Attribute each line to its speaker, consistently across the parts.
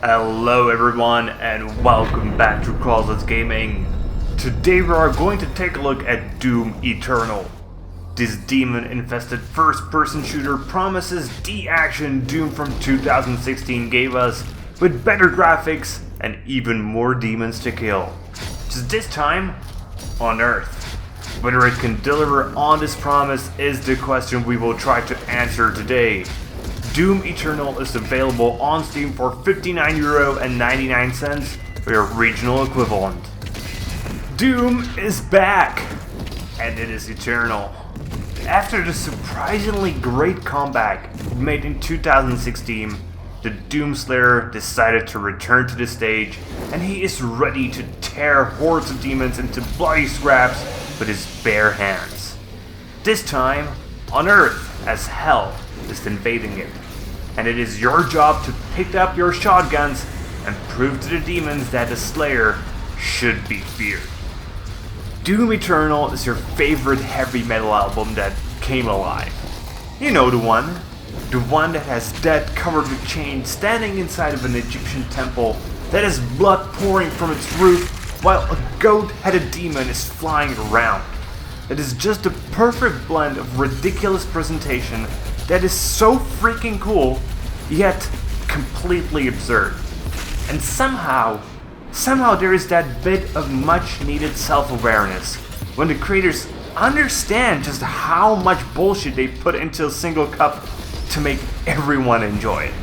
Speaker 1: Hello everyone and welcome back to Crossless Gaming. Today we are going to take a look at Doom Eternal. This demon-infested first-person shooter promises the action Doom from 2016 gave us, with better graphics and even more demons to kill. Just this time, on Earth. Whether it can deliver on this promise is the question we will try to answer today. Doom Eternal is available on Steam for €59.99 for your regional equivalent. Doom is back, and it is eternal. After the surprisingly great comeback made in 2016, the Doomslayer decided to return to the stage, and he is ready to tear hordes of demons into bloody scraps with his bare hands. This time, on Earth, as hell is invading it, and it is your job to pick up your shotguns and prove to the demons that the Slayer should be feared. Doom Eternal is your favorite heavy metal album that came alive. You know the one that has dead covered with chains standing inside of an Egyptian temple that has blood pouring from its roof while a goat-headed demon is flying around. It is just a perfect blend of ridiculous presentation that is so freaking cool, yet completely absurd. And somehow there is that bit of much needed self-awareness when the creators understand just how much bullshit they put into a single cup to make everyone enjoy it.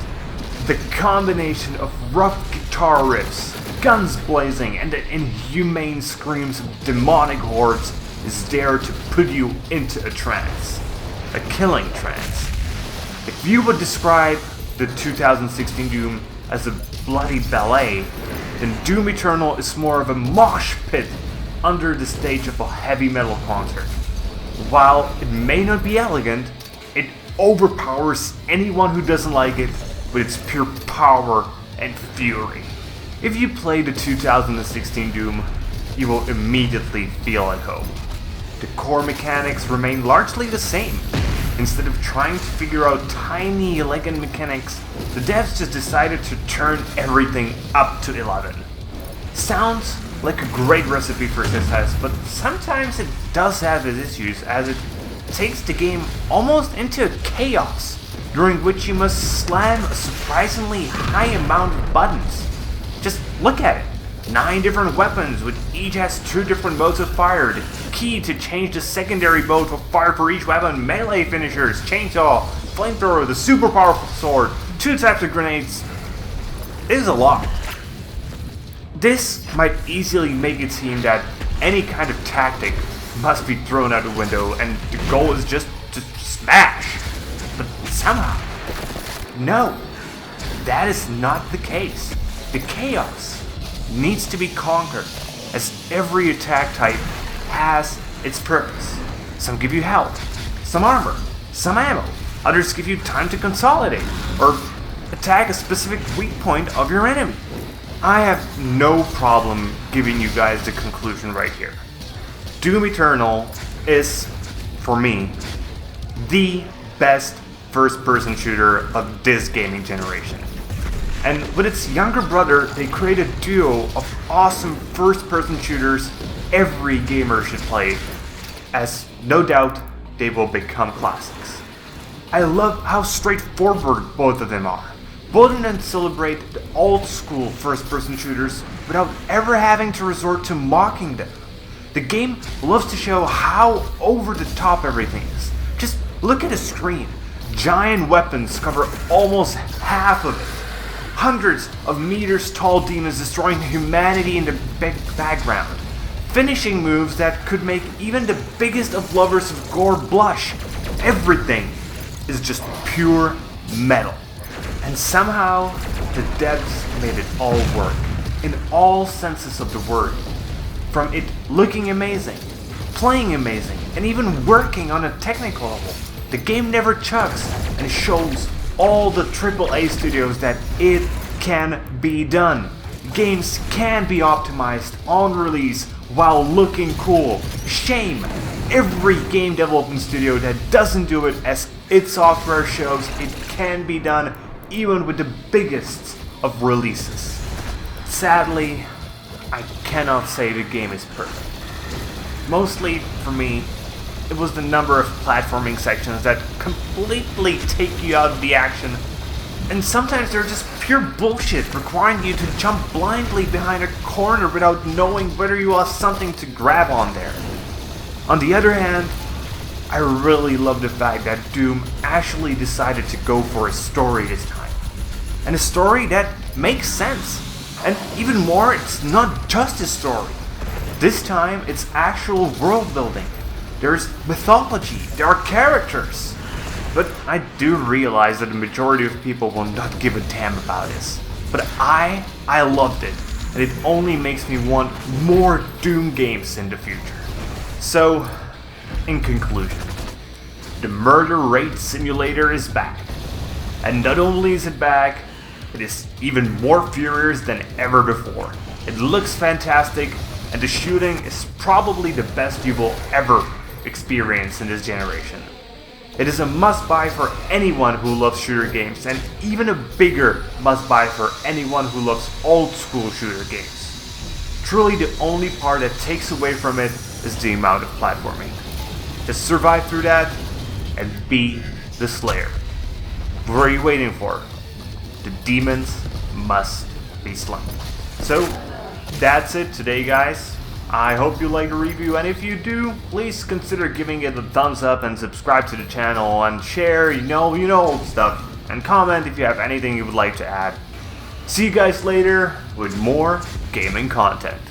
Speaker 1: The combination of rough guitar riffs, guns blazing, and the inhumane screams of demonic hordes is there to put you into a trance. A killing trance. If you would describe the 2016 Doom as a bloody ballet, then Doom Eternal is more of a mosh pit under the stage of a heavy metal concert. While it may not be elegant, it overpowers anyone who doesn't like it with its pure power and fury. If you play the 2016 Doom, you will immediately feel at home. The core mechanics remain largely the same. Instead of trying to figure out tiny elegant mechanics, the devs just decided to turn everything up to 11. Sounds like a great recipe for success, but sometimes it does have its issues as it takes the game almost into chaos, during which you must slam a surprisingly high amount of buttons. Just look at it. 9 different weapons, which each has 2 different modes of fire. The key to change the secondary mode of fire for each weapon, melee finishers, chainsaw, flamethrower, the super powerful sword, 2 types of grenades. It is a lot. This might easily make it seem that any kind of tactic must be thrown out the window and the goal is just to smash. But somehow, no, that is not the case. The chaos needs to be conquered, as every attack type has its purpose. Some give you health, some armor, some ammo, others give you time to consolidate, or attack a specific weak point of your enemy. I have no problem giving you guys the conclusion right here. Doom Eternal is, for me, the best first-person shooter of this gaming generation. And with its younger brother, they created a duo of awesome first-person shooters every gamer should play, as no doubt they will become classics. I love how straightforward both of them are. Both of them celebrate the old-school first-person shooters without ever having to resort to mocking them. The game loves to show how over-the-top everything is. Just look at the screen. Giant weapons cover almost half of it. Hundreds of meters tall demons destroying humanity in the background. Finishing moves that could make even the biggest of lovers of gore blush. Everything is just pure metal. And somehow, the devs made it all work. In all senses of the word. From it looking amazing, playing amazing, and even working on a technical level. The game never chugs and shows all the AAA studios that it can be done. Games can be optimized on release while looking cool. Shame every game development studio that doesn't do it as its software shows it can be done even with the biggest of releases. Sadly, I cannot say the game is perfect. Mostly, for me, it was the number of platforming sections that completely take you out of the action, and sometimes they're just pure bullshit, requiring you to jump blindly behind a corner without knowing whether you have something to grab on there. On the other hand, I really love the fact that Doom actually decided to go for a story this time. And a story that makes sense. And even more, it's not just a story. This time, it's actual world building. There's mythology, there are characters. But I do realize that the majority of people will not give a damn about this. But I loved it, and it only makes me want more Doom games in the future. So, in conclusion, the murder rate simulator is back. And not only is it back, it is even more furious than ever before. It looks fantastic, and the shooting is probably the best you will ever experience in this generation. It is a must-buy for anyone who loves shooter games, and even a bigger must-buy for anyone who loves old-school shooter games. Truly, the only part that takes away from it is the amount of platforming. Just survive through that, and be the Slayer. What are you waiting for? The demons must be slain. So, that's it today, guys. I hope you like the review, and if you do, please consider giving it a thumbs up and subscribe to the channel and share, you know stuff, and comment if you have anything you would like to add. See you guys later with more gaming content.